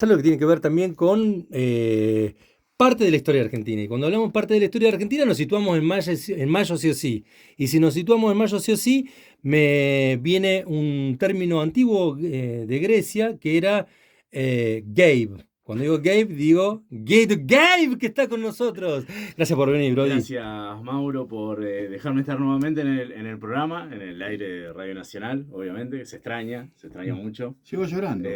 ¿sabes lo que tiene que ver también con parte de la historia argentina? Y cuando hablamos parte de la historia argentina nos situamos en mayo sí o sí. Y si nos situamos en mayo sí o sí, me viene un término antiguo de Grecia que era Gabe. Cuando digo Gabe, digo Gabe, que está con nosotros. Gracias por venir, Brody. Gracias, Mauro, por dejarme estar nuevamente en el programa, en el aire de Radio Nacional, obviamente, que se extraña mucho. Sigo llorando.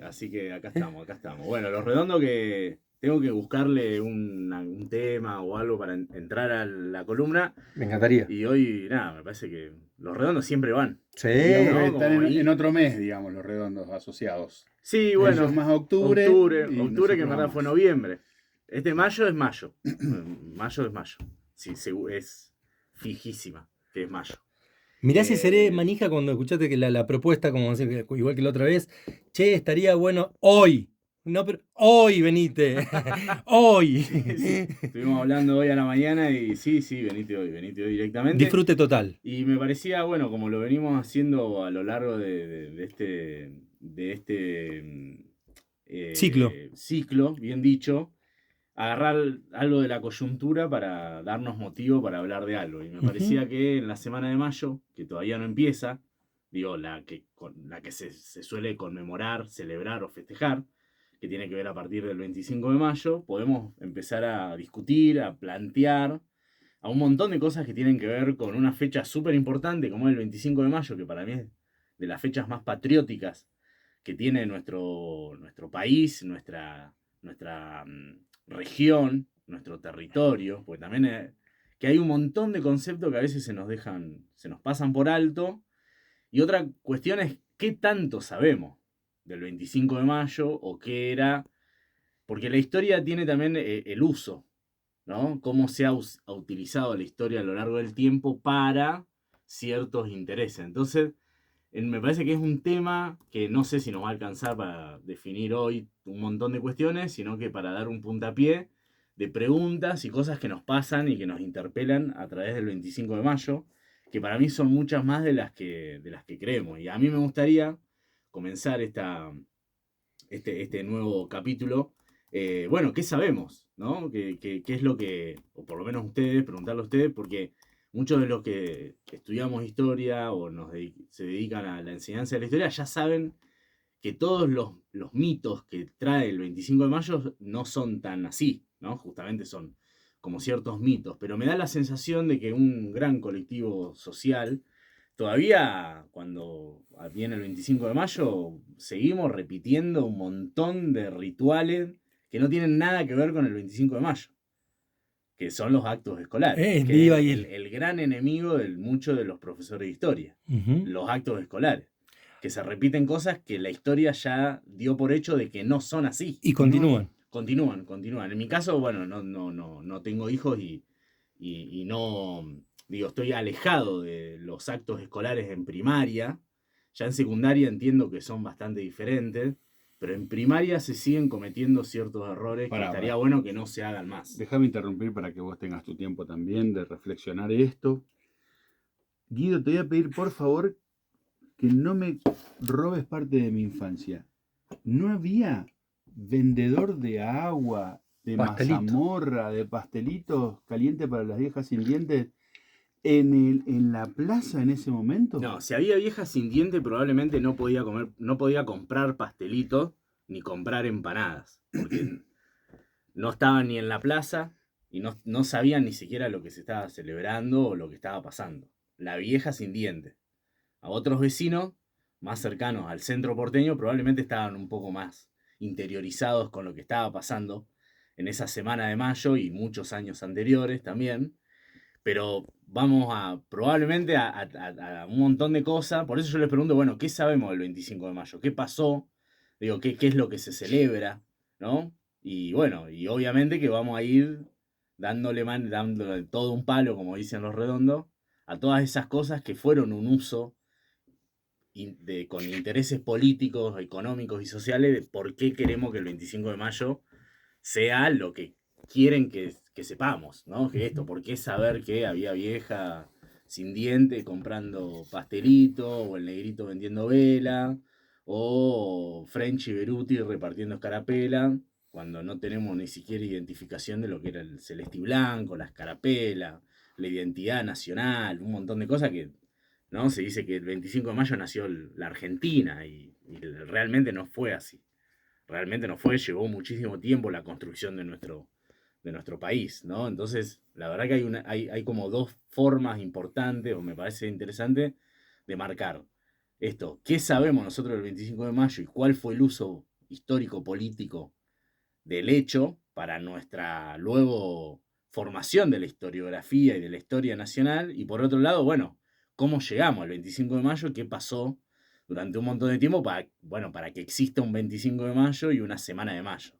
Así que acá estamos, acá estamos. Bueno, Los Redondos que tengo que buscarle un tema o algo para entrar a la columna. Me encantaría. Y hoy, nada, me parece que Los Redondos siempre van. Sí. Digamos que ¿No? están Como ahí. en otro mes, digamos, los redondos asociados. Sí, bueno, Ellos más octubre y octubre que en nosotros verdad fue más. noviembre. Este mayo es mayo. Mayo es mayo. Sí, es fijísima que es mayo. Mirá si seré Eh, manija cuando escuchaste que la propuesta, como igual que la otra vez, che, estaría bueno hoy. No, pero hoy venite. Hoy. sí, sí. Estuvimos hablando hoy a la mañana y sí, sí, venite hoy directamente. Disfrute total. Y me parecía, bueno, como lo venimos haciendo a lo largo de este Ciclo. ciclo, bien dicho, agarrar algo de la coyuntura para darnos motivo para hablar de algo. Y me Ujú. parecía que en la semana de mayo, que todavía no empieza, digo, la que se suele conmemorar, celebrar o festejar, que tiene que ver a partir del 25 de mayo, podemos empezar a discutir, a plantear a un montón de cosas que tienen que ver con una fecha súper importante como es el 25 de mayo, que para mí es de las fechas más patrióticas que tiene nuestro país, nuestra región, nuestro territorio, porque también que hay un montón de conceptos que a veces se nos pasan por alto. Y otra cuestión es qué tanto sabemos del 25 de mayo o qué era, porque la historia tiene también el uso, ¿no? Cómo se ha utilizado la historia a lo largo del tiempo para ciertos intereses. Entonces, me parece que es un tema que no sé si nos va a alcanzar para definir hoy un montón de cuestiones, sino que para dar un puntapié de preguntas y cosas que nos pasan y que nos interpelan a través del 25 de mayo, que para mí son muchas más de las que creemos. Y a mí me gustaría comenzar este nuevo capítulo. Bueno, ¿qué sabemos? ¿No? ¿Qué es lo que, o por lo menos ustedes, preguntarle a ustedes, porque muchos de los que estudiamos historia o se dedican a la enseñanza de la historia ya saben que todos los mitos que trae el 25 de mayo no son tan así, ¿no? Justamente son como ciertos mitos, pero me da la sensación de que un gran colectivo social, todavía cuando viene el 25 de mayo, seguimos repitiendo un montón de rituales que no tienen nada que ver con el 25 de mayo, que son los actos escolares, que es Iba a ir. el gran enemigo de muchos de los profesores de historia, Ujú. los actos escolares, que se repiten cosas que la historia ya dio por hecho de que no son así. Y continúan. Continúan. En mi caso, bueno, no tengo hijos y no, digo, estoy alejado de los actos escolares en primaria. Ya en secundaria entiendo que son bastante diferentes, pero en primaria se siguen cometiendo ciertos errores que estaría Pará. bueno que no se hagan más. Déjame interrumpir para que vos tengas tu tiempo también de reflexionar esto. Guido, te voy a pedir por favor que no me robes parte de mi infancia. No había vendedor de agua, de Pastelito. mazamorra, de pastelitos calientes para las viejas sin dientes en la plaza en ese momento. No, si había vieja sin diente, probablemente no podía comer, no podía comprar pastelitos ni comprar empanadas, porque no estaban ni en la plaza y no sabían ni siquiera lo que se estaba celebrando o lo que estaba pasando. La vieja sin diente. A otros vecinos más cercanos al centro porteño probablemente estaban un poco más interiorizados con lo que estaba pasando en esa semana de mayo y muchos años anteriores también, pero vamos a probablemente a un montón de cosas. Por eso yo les pregunto, bueno, ¿qué sabemos del 25 de mayo? ¿Qué pasó? Digo, ¿qué es lo que se celebra? ¿No? Y bueno, y obviamente que vamos a ir dándole todo un palo, como dicen los redondos, a todas esas cosas que fueron un uso con intereses políticos, económicos y sociales de por qué queremos que el 25 de mayo sea lo que quieren que sepamos, ¿no? Que esto, Ujú. ¿por qué saber que había vieja sin diente comprando pastelito, o el negrito vendiendo vela, o French y Beruti repartiendo escarapela, cuando no tenemos ni siquiera identificación de lo que era el celeste y blanco, la escarapela, la identidad nacional, un montón de cosas que, ¿no? Se dice que el 25 de mayo nació la Argentina y realmente no fue así. Realmente no fue, llevó muchísimo tiempo la construcción de nuestro país, ¿no? Entonces, la verdad que hay como dos formas importantes, o me parece interesante, de marcar esto. ¿Qué sabemos nosotros del 25 de mayo y cuál fue el uso histórico-político del hecho para nuestra luego formación de la historiografía y de la historia nacional? Y por otro lado, bueno, ¿cómo llegamos al 25 de mayo? ¿Qué pasó durante un montón de tiempo para que exista un 25 de mayo y una semana de mayo?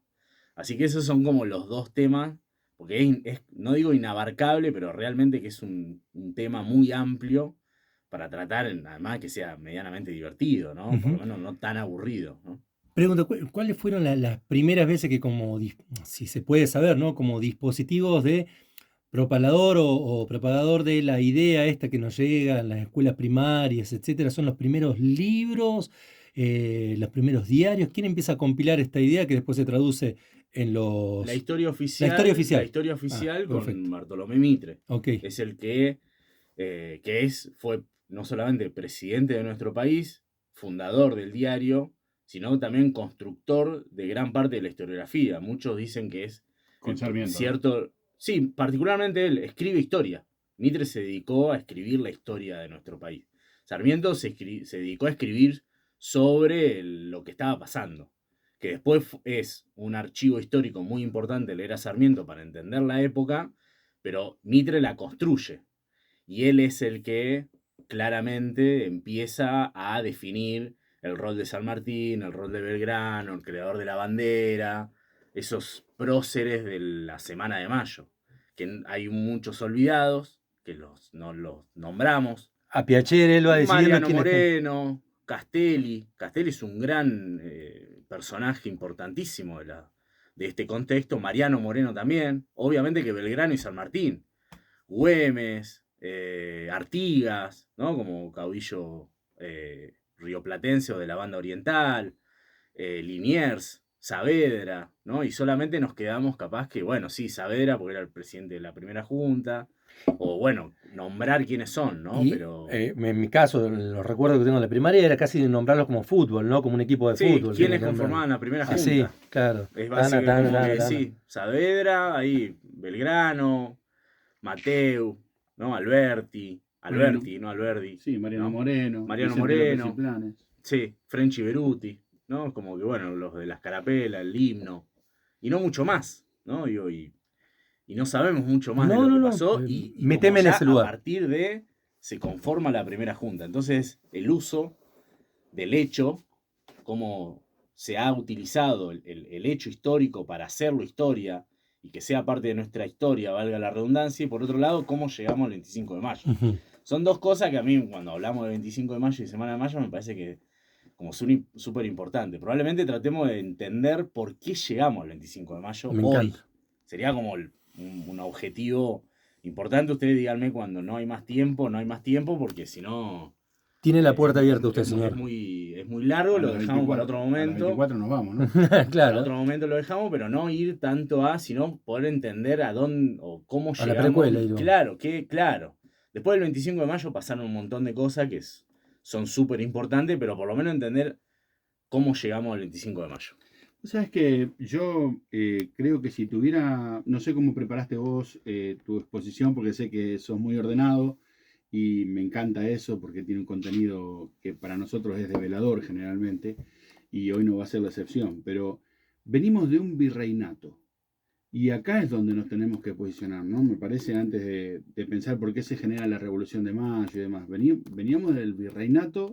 Así que esos son como los dos temas, porque no digo inabarcable, pero realmente que es un tema muy amplio para tratar, además que sea medianamente divertido, ¿no? Por lo menos no tan aburrido, ¿no? Pregunto, ¿cuáles fueron las primeras veces que si se puede saber, ¿no? Como dispositivos de propalador o propagador de la idea esta que nos llega en las escuelas primarias, etcétera, son los primeros libros, los primeros diarios? ¿Quién empieza a compilar esta idea que después se traduce en La los... historia La oficial, historia oficial. la historia oficial con Perfecto. Bartolomé Mitre. Ok. Es el que fue no solamente presidente de nuestro país, fundador del diario, sino también constructor de gran parte de la historiografía. Muchos dicen que es Con Sarmiento, cierto. Sí, particularmente él escribe historia. Mitre se dedicó a escribir la historia de nuestro país. Sarmiento se dedicó a escribir sobre lo que estaba pasando, que después es un archivo histórico muy importante leer a Sarmiento para entender la época, pero Mitre la construye. Y él es el que claramente empieza a definir el rol de San Martín, el rol de Belgrano, el creador de la bandera, esos próceres de la Semana de Mayo, que hay muchos olvidados, que no los nombramos. A Piacere él va decidiendo Mariano quién está. Moreno, Castelli. Castelli es un gran personaje importantísimo de este contexto. Mariano Moreno también. Obviamente que Belgrano y San Martín. Güemes, Artigas, ¿no? Como caudillo rioplatense o de la banda oriental, Liniers, Saavedra, ¿no? Y solamente nos quedamos capaz que, bueno, sí, Saavedra, porque era el presidente de la primera junta, o bueno, nombrar quiénes son, ¿no? Y Pero en mi caso, los recuerdos que tengo de la primaria era casi nombrarlos como fútbol, ¿no? Como un equipo de sí, fútbol. ¿quiénes que nombraban. conformaban la primera junta? Así, claro. Es Tana, básicamente tana, como que tana. sí, Saavedra, ahí Belgrano, Mateu, ¿no? Alberti, no Alberti. Sí, Mariano ¿no? Moreno. Mariano Vicente López Moreno. y Planes. Sí, French y Beruti, ¿no? Como que bueno, los de la escarapela, el himno, y no mucho más, ¿no? Y no sabemos mucho más de lo que pasó, y Meteme como en ya ese lugar. a partir de se conforma la primera junta. Entonces, el uso del hecho, cómo se ha utilizado el hecho histórico para hacerlo historia y que sea parte de nuestra historia, valga la redundancia, y por otro lado, cómo llegamos al 25 de mayo. Son dos cosas que a mí, cuando hablamos de 25 de mayo y Semana de Mayo, me parece que como súper importante. Probablemente tratemos de entender por qué llegamos al 25 de mayo Me hoy. encanta. Sería como un objetivo importante. Ustedes díganme cuando no hay más tiempo, porque si no... Tiene la puerta abierta usted, señor. Es muy largo, lo dejamos para otro momento. A las 24 nos vamos, ¿no? Para Claro. otro momento lo dejamos, pero no ir tanto sino poder entender a dónde o cómo A la llegamos. precuela, digo. Claro. Después del 25 de mayo pasaron un montón de cosas que son súper importantes, pero por lo menos entender cómo llegamos al 25 de mayo. Sabes que yo creo que si tuviera, no sé cómo preparaste vos tu exposición, porque sé que sos muy ordenado y me encanta eso porque tiene un contenido que para nosotros es develador generalmente, y hoy no va a ser la excepción, pero venimos de un virreinato. Y acá es donde nos tenemos que posicionar, ¿no? Me parece, antes de pensar por qué se genera la Revolución de Mayo y demás. Veníamos del virreinato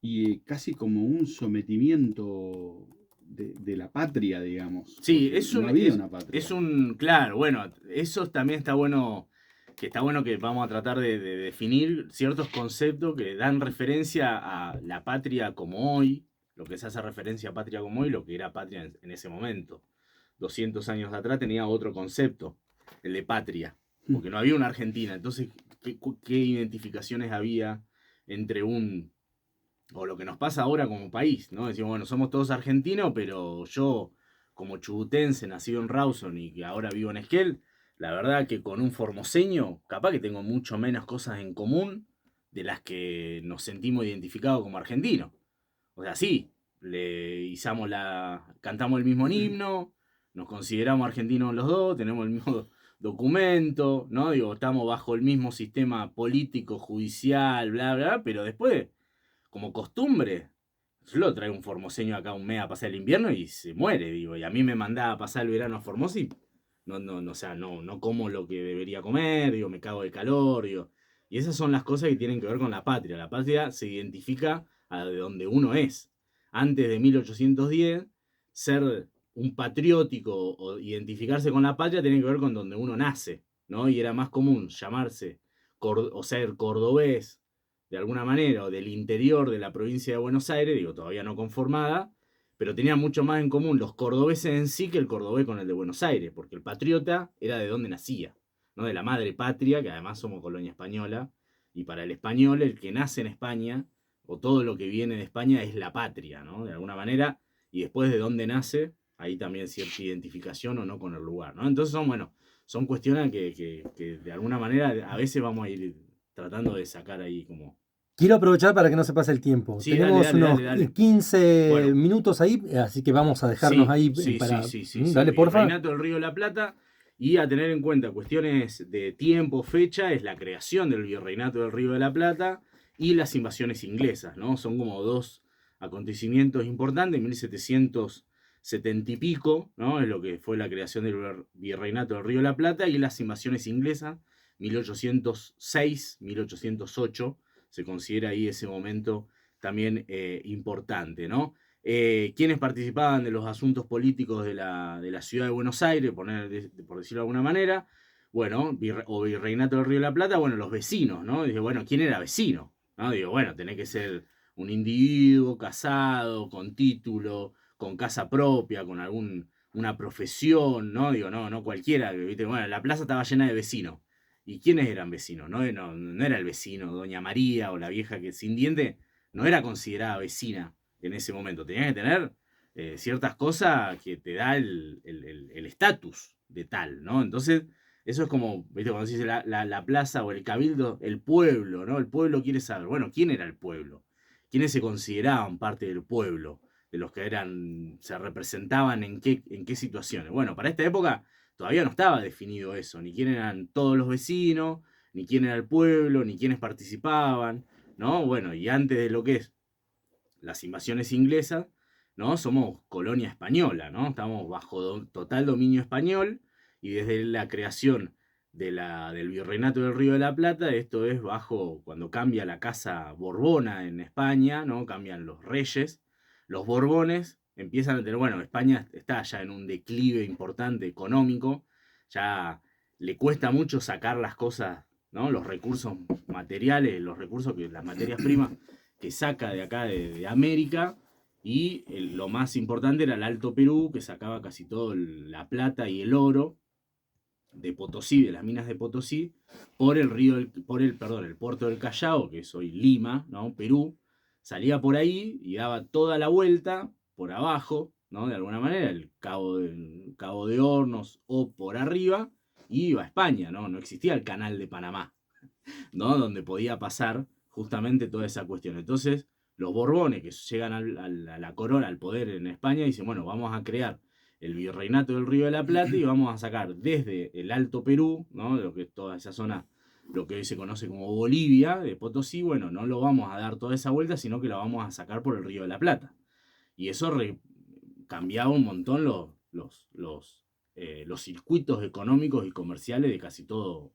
y casi como un sometimiento de la patria, digamos. Sí, no había una patria. Claro, bueno, eso también está bueno que vamos a tratar de definir ciertos conceptos que dan referencia a la patria como hoy, lo que se hace referencia a patria como hoy, lo que era patria en ese momento. 200 años atrás tenía otro concepto, el de patria, porque no había una Argentina. Entonces, ¿qué identificaciones había entre un o lo que nos pasa ahora como país, ¿no? Decimos, bueno, somos todos argentinos, pero yo, como chubutense, nacido en Rawson y que ahora vivo en Esquel, la verdad que con un formoseño, capaz que tengo mucho menos cosas en común de las que nos sentimos identificados como argentinos. O sea, sí, cantamos el mismo himno, nos consideramos argentinos los dos, tenemos el mismo documento, ¿no? Digo, estamos bajo el mismo sistema político, judicial, bla, bla, pero después, como costumbre, yo lo traigo un formoseño acá un mes a pasar el invierno y se muere, digo, y a mí me mandaba a pasar el verano a Formosa y o sea, no como lo que debería comer, digo, me cago de calor, digo. Y esas son las cosas que tienen que ver con la patria. La patria se identifica a de donde uno es. Antes de 1810, ser un patriótico o identificarse con la patria tiene que ver con donde uno nace, ¿no? Y era más común llamarse o ser cordobés de alguna manera, o del interior de la provincia de Buenos Aires, digo, todavía no conformada, pero tenían mucho más en común los cordobeses en sí que el cordobés con el de Buenos Aires, porque el patriota era de donde nacía, ¿no? De la madre patria, que además somos colonia española, y para el español, el que nace en España, o todo lo que viene de España, es la patria, ¿no? De alguna manera, y después de dónde nace, ahí también cierta identificación o no con el lugar, ¿no? Entonces son cuestiones que de alguna manera a veces vamos a ir tratando de sacar ahí como... Quiero aprovechar para que no se pase el tiempo. Sí, Tenemos dale, unos dale, dale. 15 Bueno. minutos ahí, así que vamos a dejarnos ahí para... Dale, porfa. Virreinato del Río de la Plata. Y a tener en cuenta cuestiones de tiempo, fecha, es la creación del Virreinato del Río de la Plata y las invasiones inglesas, ¿no? Son como dos acontecimientos importantes, 1770 y pico, ¿no? Es lo que fue la creación del Virreinato del Río de la Plata y las invasiones inglesas, 1806, 1808, se considera ahí ese momento también importante, ¿no? Quienes participaban de los asuntos políticos de la ciudad de Buenos Aires, por decirlo de alguna manera, bueno, o Virreinato del Río de la Plata, bueno, los vecinos, ¿no? Dije, bueno, ¿quién era vecino? ¿No? Digo, bueno, tenés que ser un individuo casado, con título, con casa propia, con una profesión, ¿no? Digo, no cualquiera, ¿viste? Bueno, la plaza estaba llena de vecinos. ¿Y quiénes eran vecinos? No era el vecino, Doña María o la vieja que sin diente, no era considerada vecina en ese momento. Tenías que tener ciertas cosas que te da el estatus de tal, ¿no? Entonces, eso es como, ¿viste? Cuando se dice la plaza o el cabildo, el pueblo, ¿no? El pueblo quiere saber, bueno, ¿quién era el pueblo? ¿Quiénes se consideraban parte del pueblo? De los que se representaban en qué situaciones. Bueno, para esta época todavía no estaba definido eso, ni quién eran todos los vecinos, ni quién era el pueblo, ni quiénes participaban, ¿no? Bueno, y antes de lo que es las invasiones inglesas, ¿no? Somos colonia española, ¿no? Estamos bajo total dominio español y desde la creación del Virreinato del Río de la Plata, esto es cuando cambia la casa Borbona en España, ¿no? Cambian los reyes, los Borbones empiezan a tener, bueno, España está ya en un declive importante económico, ya le cuesta mucho sacar las cosas, ¿no? Los recursos materiales, las materias primas que saca de acá de América, y lo más importante era el Alto Perú, que sacaba casi todo la plata y el oro de Potosí, de las minas de Potosí, por el puerto del Callao, que es hoy Lima, ¿no? Perú, salía por ahí y daba toda la vuelta por abajo, ¿no? De alguna manera, el Cabo de Hornos o por arriba, y iba a España, ¿no? No existía el canal de Panamá, ¿no? Donde podía pasar justamente toda esa cuestión. Entonces, los Borbones que llegan a la corona, al poder en España, dicen, bueno, vamos a crear el Virreinato del Río de la Plata y vamos a sacar desde el Alto Perú, ¿no? Lo que es toda esa zona, lo que hoy se conoce como Bolivia, de Potosí, bueno, no lo vamos a dar toda esa vuelta, sino que lo vamos a sacar por el Río de la Plata. Y eso cambiaba un montón los circuitos económicos y comerciales de casi todo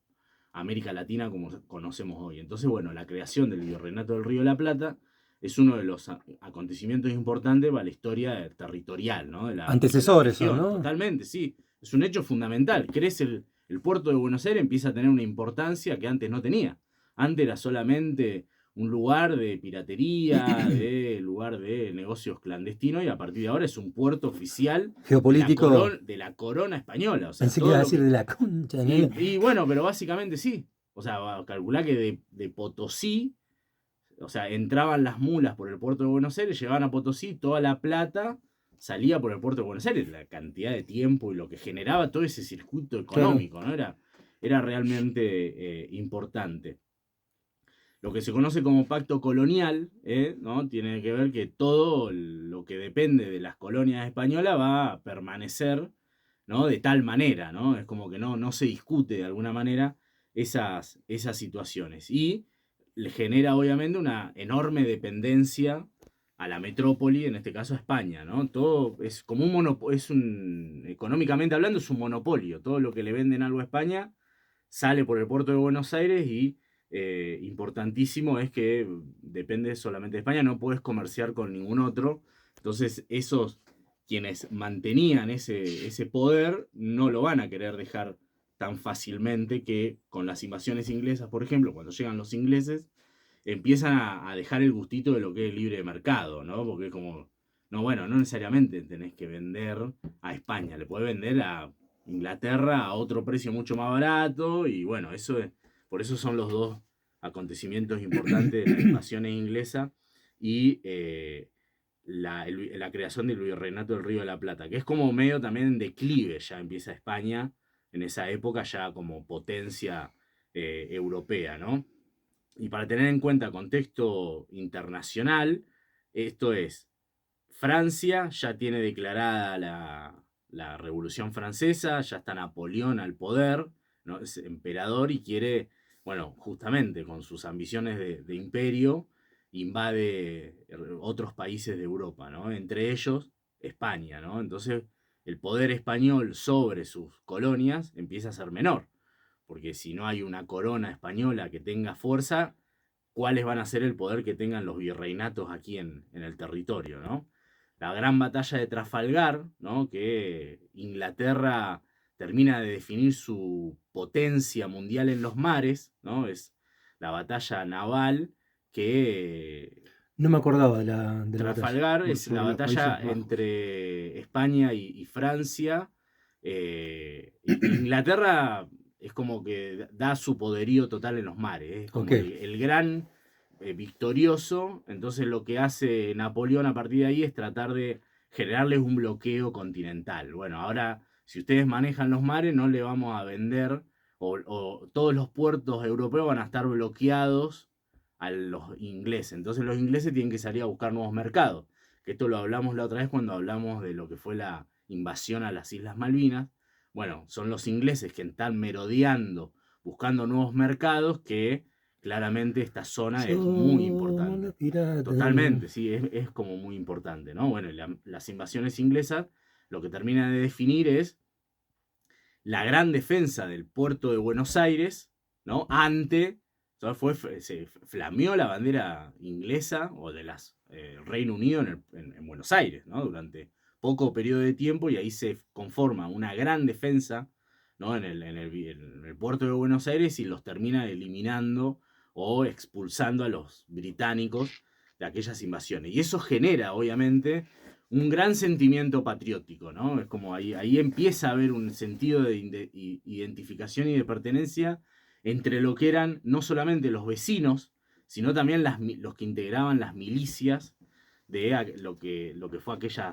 América Latina como conocemos hoy. Entonces, bueno, la creación del Virreinato del Río de la Plata es uno de los acontecimientos importantes para la historia territorial, ¿no? Antecesor eso, ¿no? Totalmente, sí. Es un hecho fundamental. Crece el puerto de Buenos Aires, empieza a tener una importancia que antes no tenía. Antes era solamente un lugar de piratería, lugar de negocios clandestinos, y a partir de ahora es un puerto oficial geopolítico de la corona española. O sea, pensé que iba a decir de la concha. Y bueno, pero básicamente sí. O sea, calculá que de Potosí o sea, entraban las mulas por el puerto de Buenos Aires, llegaban a Potosí, toda la plata salía por el puerto de Buenos Aires, la cantidad de tiempo y lo que generaba todo ese circuito Claro. económico, ¿no? Era realmente importante. Lo que se conoce como pacto colonial, ¿no? Tiene que ver que todo lo que depende de las colonias españolas va a permanecer, ¿no? De tal manera, ¿no? Es como que no se discute de alguna manera esas situaciones. Y le genera obviamente una enorme dependencia a la metrópoli, en este caso a España, ¿no? Todo es como un monopolio, económicamente hablando, es un monopolio. Todo lo que le venden algo a España sale por el puerto de Buenos Aires y importantísimo es que depende solamente de España, no puedes comerciar con ningún otro. Entonces, quienes mantenían ese poder no lo van a querer dejar tan fácilmente, que con las invasiones inglesas, por ejemplo, cuando llegan los ingleses, empiezan a dejar el gustito de lo que es el libre mercado, ¿no? Porque es como, no, bueno, no necesariamente tenés que vender a España, le podés vender a Inglaterra a otro precio mucho más barato, y bueno, por eso son los dos acontecimientos importantes de la invasión inglesa y la creación del virreinato del Río de la Plata, que es como medio también en declive, ya empieza España en esa época ya como potencia europea, ¿no? Y para tener en cuenta contexto internacional, esto es, Francia ya tiene declarada la Revolución Francesa, ya está Napoleón al poder, ¿no? Es emperador y quiere, bueno, justamente con sus ambiciones de imperio, invade otros países de Europa, ¿no? Entre ellos España, ¿no? Entonces el poder español sobre sus colonias empieza a ser menor, porque si no hay una corona española que tenga fuerza, ¿cuáles van a ser el poder que tengan los virreinatos aquí en el territorio, ¿no? La gran batalla de Trafalgar, ¿no? Que Inglaterra termina de definir su potencia mundial en los mares, ¿no? Es la batalla naval que No me acordaba de la batalla. Trafalgar es la Por los batalla Países Bajos. entre España y Francia. Inglaterra es como que da su poderío total en los mares. Es como Ok. el gran victorioso. Entonces lo que hace Napoleón a partir de ahí es tratar de generarles un bloqueo continental. Bueno, ahora si ustedes manejan los mares no le vamos a vender, o todos los puertos europeos van a estar bloqueados a los ingleses. Entonces los ingleses tienen que salir a buscar nuevos mercados. Que esto lo hablamos la otra vez cuando hablamos de lo que fue la invasión a las Islas Malvinas. Bueno, son los ingleses que están merodeando, buscando nuevos mercados, que claramente esta zona es muy importante. Totalmente, sí, es como muy importante, ¿no? Bueno, las invasiones inglesas lo que terminan de definir es la gran defensa del puerto de Buenos Aires, ¿no? Se flameó la bandera inglesa o de las Reino Unido en Buenos Aires, ¿no? Durante poco periodo de tiempo, y ahí se conforma una gran defensa, ¿no? En el puerto de Buenos Aires, y los termina eliminando o expulsando a los británicos de aquellas invasiones. Y eso genera, obviamente, un gran sentimiento patriótico, ¿no? Es como ahí empieza a haber un sentido de identificación y de pertenencia entre lo que eran no solamente los vecinos, sino también los que integraban las milicias de lo que fue aquella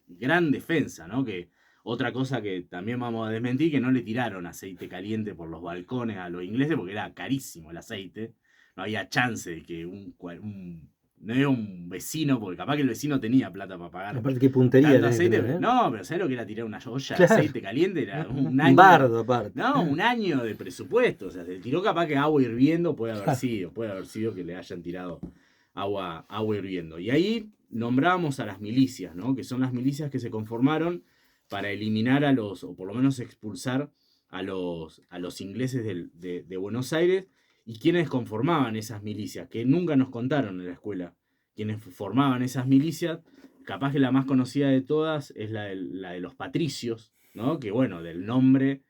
gran defensa, ¿no? Que otra cosa que también vamos a desmentir, que no le tiraron aceite caliente por los balcones a los ingleses porque era carísimo el aceite. No había chance de que no era un vecino, porque capaz que el vecino tenía plata para pagar Aparte, qué puntería tanto tenés que aceite. tener, ¿eh? No, pero ¿sabes lo que era tirar una olla de Claro. aceite caliente? Era un Un año. bardo, aparte. No, un año de presupuesto. O sea, se tiró capaz que agua hirviendo, puede haber sido que le hayan tirado agua hirviendo. Y ahí nombrábamos a las milicias, ¿no? Que son las milicias que se conformaron para eliminar o por lo menos expulsar a los ingleses de Buenos Aires. ¿Y quiénes conformaban esas milicias? Que nunca nos contaron en la escuela. Quienes formaban esas milicias, capaz que la más conocida de todas es la de los patricios, ¿no? Que bueno, del nombre,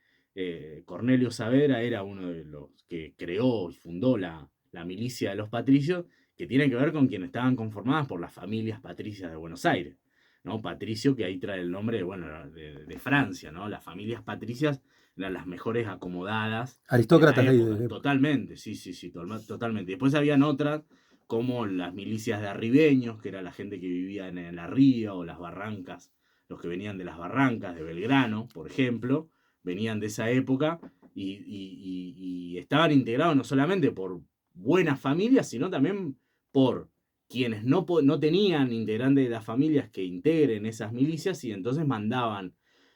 Cornelio Saavedra era uno de los que creó y fundó la milicia de los patricios, que tiene que ver con quienes estaban conformadas por las familias patricias de Buenos Aires, ¿no? Patricio, que ahí trae el nombre, bueno, de Francia, ¿no? Las familias patricias eran las mejores acomodadas. Aristócratas de la ahí época. de- Totalmente, sí, totalmente. Después habían otras, como las milicias de arribeños, que era la gente que vivía en la ría o las barrancas, los que venían de las barrancas de Belgrano, por ejemplo, venían de esa época y estaban integrados no solamente por buenas familias, sino también por quienes no tenían integrantes de las familias que integren esas milicias y entonces mandaban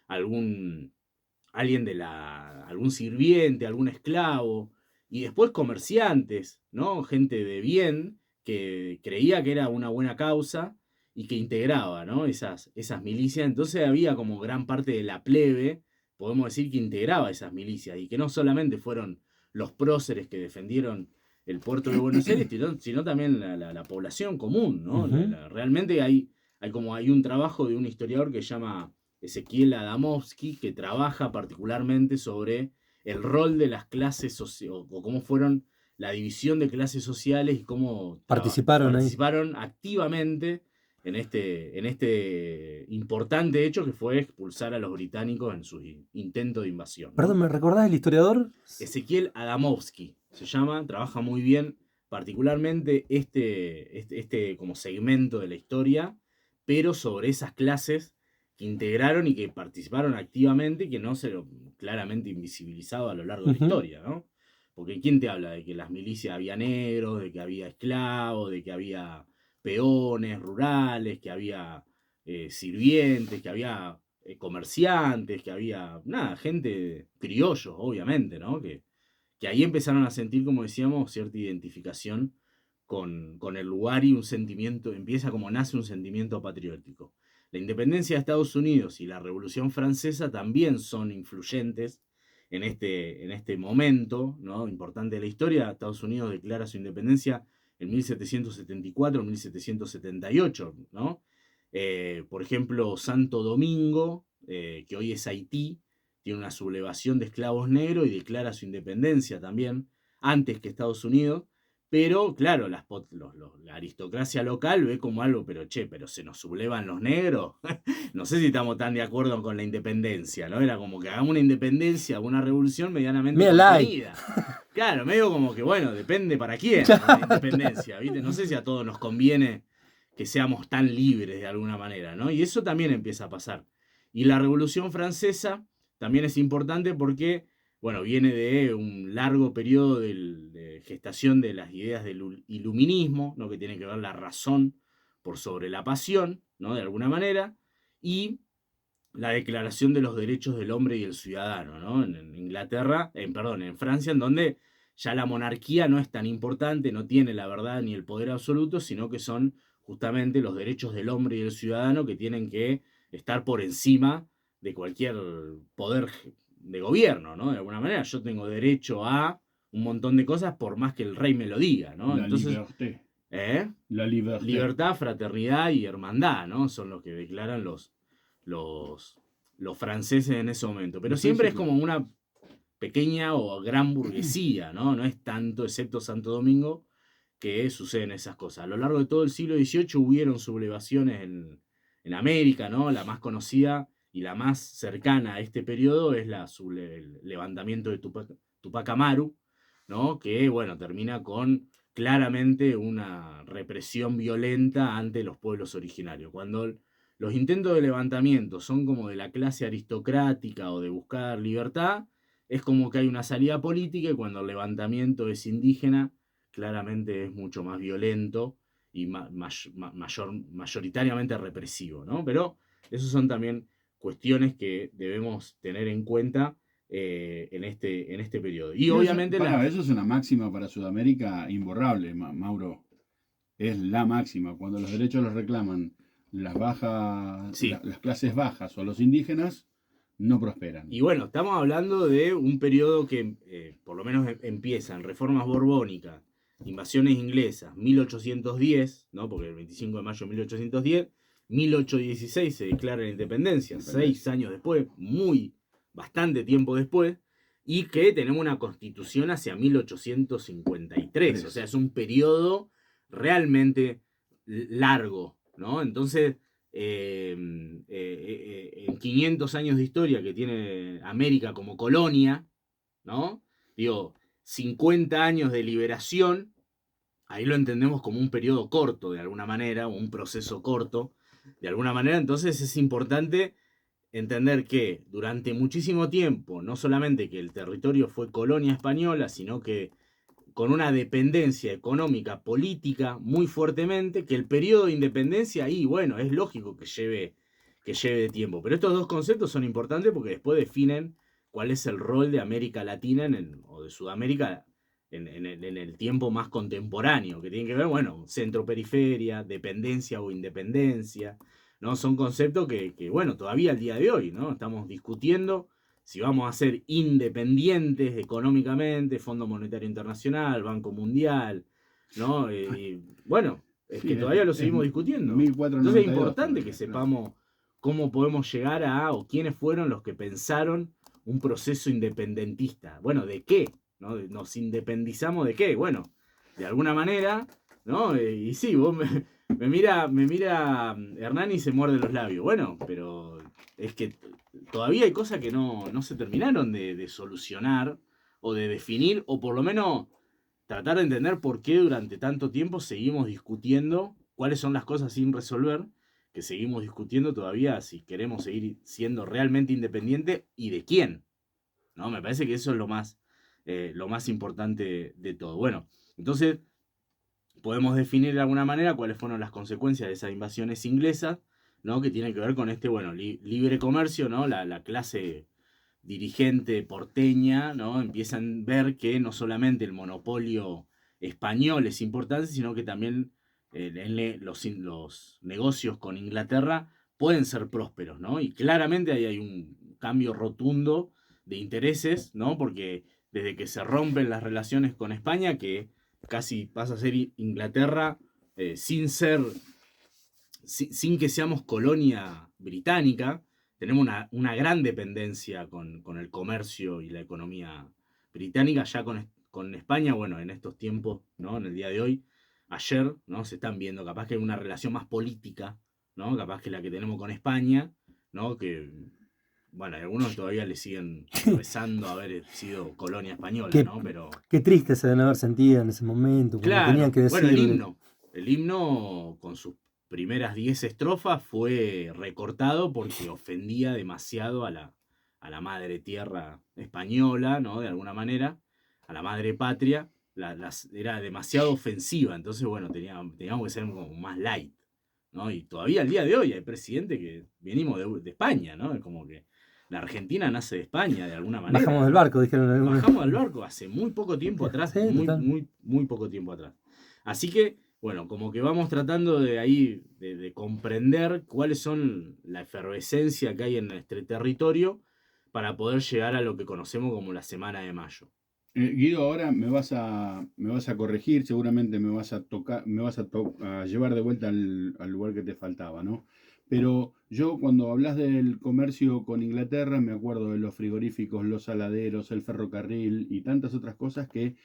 algún algún sirviente, algún esclavo, y después comerciantes, ¿no? Gente de bien que creía que era una buena causa y que integraba, ¿no? Esas milicias. Entonces había como gran parte de la plebe, podemos decir, que integraba esas milicias y que no solamente fueron los próceres que defendieron el puerto de Buenos Aires, sino también la población común, ¿no? Ujú. Realmente hay un trabajo de un historiador que se llama Ezequiel Adamovsky, que trabaja particularmente sobre el rol de las clases sociales, o cómo fueron la división de clases sociales y cómo Participaron ahí. participaron activamente en este importante hecho que fue expulsar a los británicos en su intento de invasión, Perdón, ¿no? ¿me recordás el historiador? Ezequiel Adamovsky se llama, trabaja muy bien, particularmente este como segmento de la historia, pero sobre esas clases que integraron y que participaron activamente y que no se lo claramente invisibilizado a lo largo de la Ujú. historia, ¿no? Porque ¿quién te habla de que en las milicias había negros, de que había esclavos, de que había peones rurales, que había sirvientes, que había comerciantes, que había, nada, gente, criollos, obviamente, ¿no? Que ahí empezaron a sentir, como decíamos, cierta identificación con el lugar y un sentimiento, empieza como nace un sentimiento patriótico. La independencia de Estados Unidos y la Revolución Francesa también son influyentes en este momento, ¿no? Importante de la historia. Estados Unidos declara su independencia en 1774-1778, ¿no? Por ejemplo, Santo Domingo, que hoy es Haití, tiene una sublevación de esclavos negros y declara su independencia también, antes que Estados Unidos. Pero, claro, la aristocracia local ve como algo, pero se nos sublevan los negros. No sé si estamos tan de acuerdo con la independencia, ¿no? Era como que hagamos una independencia, una revolución medianamente Mira, like. contenida. Claro, medio como que, bueno, depende para quién la independencia, ¿viste? No sé si a todos nos conviene que seamos tan libres de alguna manera, ¿no? Y eso también empieza a pasar. Y la Revolución Francesa también es importante porque, bueno, viene de un largo periodo de gestación de las ideas del iluminismo, ¿no? Que tiene que ver la razón por sobre la pasión, ¿no? De alguna manera, y la Declaración de los Derechos del Hombre y el Ciudadano, ¿no? En Inglaterra, perdón, en Francia, en donde ya la monarquía no es tan importante, no tiene la verdad ni el poder absoluto, sino que son justamente los derechos del hombre y del ciudadano que tienen que estar por encima de cualquier poder de gobierno, ¿no? De alguna manera, yo tengo derecho a un montón de cosas por más que el rey me lo diga, ¿no? La Entonces, liberté. ¿eh? La liberté. Libertad, fraternidad y hermandad, ¿no? Son los que declaran los, los franceses en ese momento. Pero Los siempre es príncipes. como una pequeña o gran burguesía, ¿no? No es tanto, excepto Santo Domingo, que suceden esas cosas. A lo largo de todo el siglo XVIII hubieron sublevaciones en América, ¿no? La más conocida y la más cercana a este periodo es el levantamiento de Tupac Amaru, ¿no? Que, bueno, termina con claramente una represión violenta ante los pueblos originarios. Cuando los intentos de levantamiento son como de la clase aristocrática o de buscar libertad, es como que hay una salida política y cuando el levantamiento es indígena, claramente es mucho más violento y mayoritariamente represivo, ¿no? Pero esas son también cuestiones que debemos tener en cuenta en este periodo. Y obviamente Eso es una máxima para Sudamérica imborrable, Mauro. Es la máxima. Cuando los derechos los reclaman sí. las clases bajas o los indígenas, no prosperan. Y bueno, estamos hablando de un periodo que por lo menos empieza en reformas borbónicas, invasiones inglesas, 1810, ¿no? Porque el 25 de mayo de 1810, 1816 se declara la independencia, 6 años después, bastante tiempo después, y que tenemos una constitución hacia 1853, o sea, es un periodo realmente largo, ¿no? Entonces, en 500 años de historia que tiene América como colonia, ¿no? Digo, 50 años de liberación, ahí lo entendemos como un periodo corto de alguna manera, o un proceso corto de alguna manera. Entonces es importante entender que durante muchísimo tiempo, no solamente que el territorio fue colonia española, sino que con una dependencia económica, política muy fuertemente, que el periodo de independencia ahí, bueno, es lógico que lleve tiempo. Pero estos dos conceptos son importantes porque después definen cuál es el rol de América Latina o de Sudamérica en el tiempo más contemporáneo, que tiene que ver, bueno, centro-periferia, dependencia o independencia, ¿no? Son conceptos bueno, todavía al día de hoy, ¿no? Estamos discutiendo si vamos a ser independientes económicamente, Fondo Monetario Internacional, Banco Mundial, ¿no? Bueno, es Sí, que todavía lo es seguimos discutiendo. 1492 Entonces es importante que todavía, sepamos cómo podemos llegar o quiénes fueron los que pensaron un proceso independentista. Bueno, ¿de qué? ¿No? ¿Nos independizamos de qué? Bueno, de alguna manera, ¿no? Y sí, vos me mira Hernán y se muerde los labios. Bueno, pero es que todavía hay cosas que no se terminaron de solucionar o de definir, o por lo menos tratar de entender por qué durante tanto tiempo seguimos discutiendo cuáles son las cosas sin resolver, que seguimos discutiendo todavía si queremos seguir siendo realmente independientes y de quién, ¿no? Me parece que eso es lo más importante de todo. Bueno, entonces podemos definir de alguna manera cuáles fueron las consecuencias de esas invasiones inglesas, ¿no? Que tienen que ver con este, bueno, libre comercio, ¿no? La clase dirigente porteña, ¿no? Empiezan a ver que no solamente el monopolio español es importante, sino que también los negocios con Inglaterra pueden ser prósperos, ¿no? Y claramente ahí hay un cambio rotundo de intereses, ¿no? Porque desde que se rompen las relaciones con España, que casi pasa a ser Inglaterra sin que seamos colonia británica, tenemos una gran dependencia con el comercio y la economía británica, ya con España, bueno, en estos tiempos, ¿no? En el día de hoy, ayer, ¿no? Se están viendo, capaz que hay una relación más política, ¿no? Capaz que la que tenemos con España, ¿no? Que, bueno, algunos todavía le siguen rezando haber sido colonia española, Qué, ¿no? Pero qué triste se deben haber sentido en ese momento, cuando tenían claro, que bueno, decirle. el himno con sus primeras 10 estrofas fue recortado porque ofendía demasiado a la madre tierra española, ¿no? De alguna manera, a la madre patria, era demasiado ofensiva, entonces, bueno, teníamos que ser como más light, ¿no? Y todavía al día de hoy hay presidentes que venimos de España, ¿no? Es como que la Argentina nace de España de alguna Bajamos manera, del ¿no? barco, dijeron algunos. Bajamos al barco hace muy poco tiempo atrás, Sí, muy, total. muy, muy poco tiempo atrás. Así que, bueno, como que vamos tratando de ahí, de comprender cuáles son la efervescencia que hay en nuestro territorio para poder llegar a lo que conocemos como la Semana de Mayo. Guido, ahora me vas a corregir, seguramente me vas a tocar, a llevar de vuelta al lugar que te faltaba, ¿no? Pero yo cuando hablas del comercio con Inglaterra, me acuerdo de los frigoríficos, los saladeros, el ferrocarril y tantas otras cosas que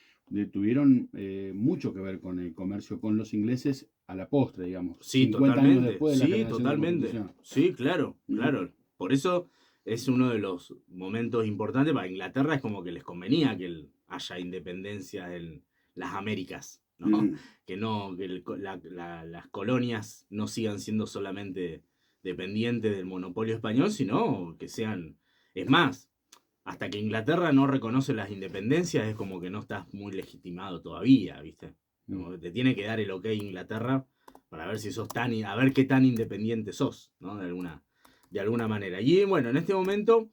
tuvieron mucho que ver con el comercio con los ingleses a la postre, digamos, Sí, 50 años totalmente, después de la sí, generación de la totalmente. Constitución. Sí, claro, Mm. claro. Por eso es uno de los momentos importantes para Inglaterra, es como que les convenía que haya independencia en las Américas, ¿no? Mm. Que no, que las colonias no sigan siendo solamente dependientes del monopolio español, sino que sean, es más, hasta que Inglaterra no reconoce las independencias es como que no estás muy legitimado todavía, ¿viste? Como que te tiene que dar el ok Inglaterra para ver si sos a ver qué tan independiente sos, ¿no? De alguna manera. Y bueno, en este momento,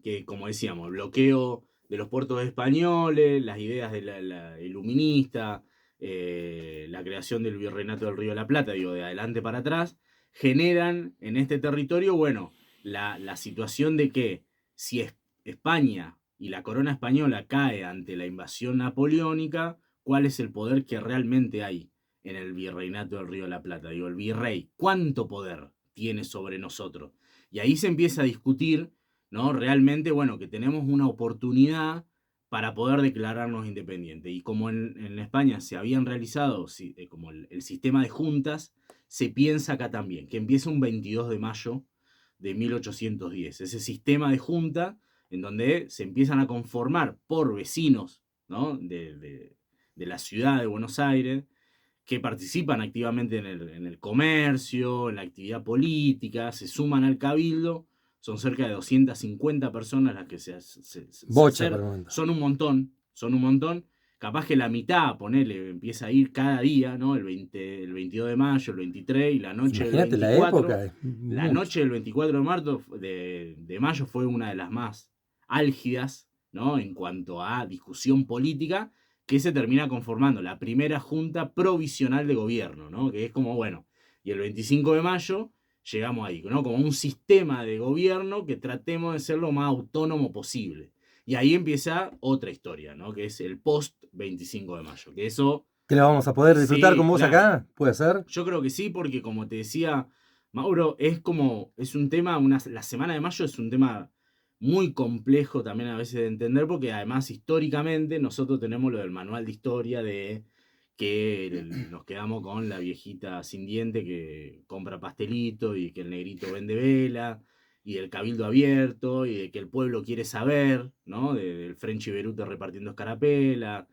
que como decíamos, bloqueo de los puertos españoles, las ideas de la iluminista, la creación del virreinato del Río de la Plata, digo, de adelante para atrás, generan en este territorio, bueno, la situación de que si España y la corona española cae ante la invasión napoleónica, ¿cuál es el poder que realmente hay en el virreinato del Río de la Plata? Digo, el virrey, ¿cuánto poder tiene sobre nosotros? Y ahí se empieza a discutir, ¿no? Realmente, bueno, que tenemos una oportunidad para poder declararnos independientes. Y como en España se habían realizado como el sistema de juntas, se piensa acá también, que empieza un 22 de mayo de 1810. Ese sistema de junta en donde se empiezan a conformar por vecinos, ¿no? de la ciudad de Buenos Aires, que participan activamente en el comercio, en la actividad política, se suman al cabildo. Son cerca de 250 personas las que se Bocha, por el momento. son un montón. Capaz que la mitad, ponele, empieza a ir cada día, ¿no? El 22 de mayo, el 23 y la noche Imagínate del la 24. época. La noche del 24 de mayo fue una de las más álgidas, ¿no? En cuanto a discusión política, que se termina conformando la primera junta provisional de gobierno, ¿no? Que es como, bueno, y el 25 de mayo llegamos ahí, ¿no? Como un sistema de gobierno que tratemos de ser lo más autónomo posible. Y ahí empieza otra historia, ¿no? Que es el post 25 de mayo. Que eso... ¿Que la vamos a poder disfrutar Sí, con vos claro. acá? ¿Puede ser? Yo creo que sí, porque como te decía, Mauro, es un tema, la semana de mayo es un tema muy complejo también a veces de entender, porque además históricamente nosotros tenemos lo del manual de historia de que nos quedamos con la viejita sin diente que compra pastelito y que el negrito vende vela, y del cabildo abierto, y de que el pueblo quiere saber, ¿no? Del Frenchy Berute repartiendo escarapela,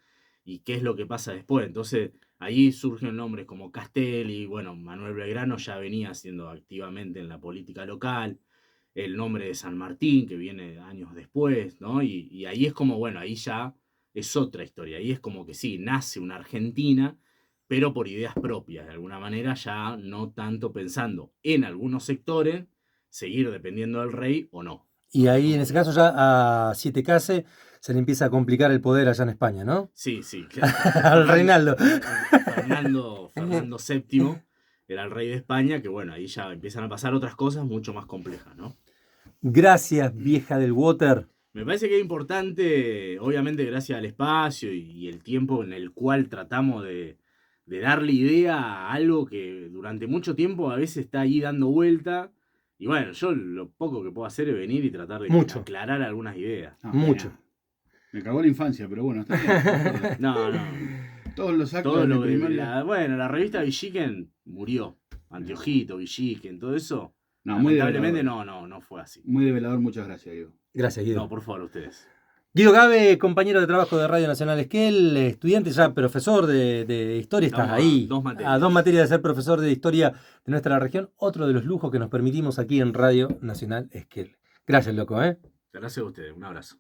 y qué es lo que pasa después. Entonces, ahí surgen nombres como Castelli, bueno, Manuel Belgrano ya venía haciendo activamente en la política local, el nombre de San Martín, que viene años después, ¿no? Y ahí es como, bueno, ahí ya es otra historia. Ahí es como que sí, nace una Argentina, pero por ideas propias, de alguna manera, ya no tanto pensando en algunos sectores, seguir dependiendo del rey o no. Y ahí en ese caso ya a Siete Case se le empieza a complicar el poder allá en España, ¿no? Sí. Al Reinaldo. Fernando VII era el rey de España, que bueno, ahí ya empiezan a pasar otras cosas mucho más complejas, ¿no? Gracias, vieja del water. Me parece que es importante, obviamente gracias al espacio y el tiempo en el cual tratamos de darle idea a algo que durante mucho tiempo a veces está ahí dando vuelta. Y bueno, yo lo poco que puedo hacer es venir y tratar de Mucho. aclarar algunas ideas. No, Mucho. Me cagó la infancia, pero bueno, está bien. No. Todos los actos Todo de lo mi que. primaria. La revista Villiquen murió. Anteojito, Villiquen, todo eso. No, muy Lamentablemente develador. no fue así. Muy develador, muchas gracias, Guido. Gracias, Guido. No, por favor, ustedes. Guido Gabe, compañero de trabajo de Radio Nacional Esquel, estudiante ya profesor de historia, estás Estamos ahí. a 2 materias de ser profesor de historia de nuestra región, otro de los lujos que nos permitimos aquí en Radio Nacional Esquel. Gracias, loco, ¿eh? Gracias a ustedes. Un abrazo.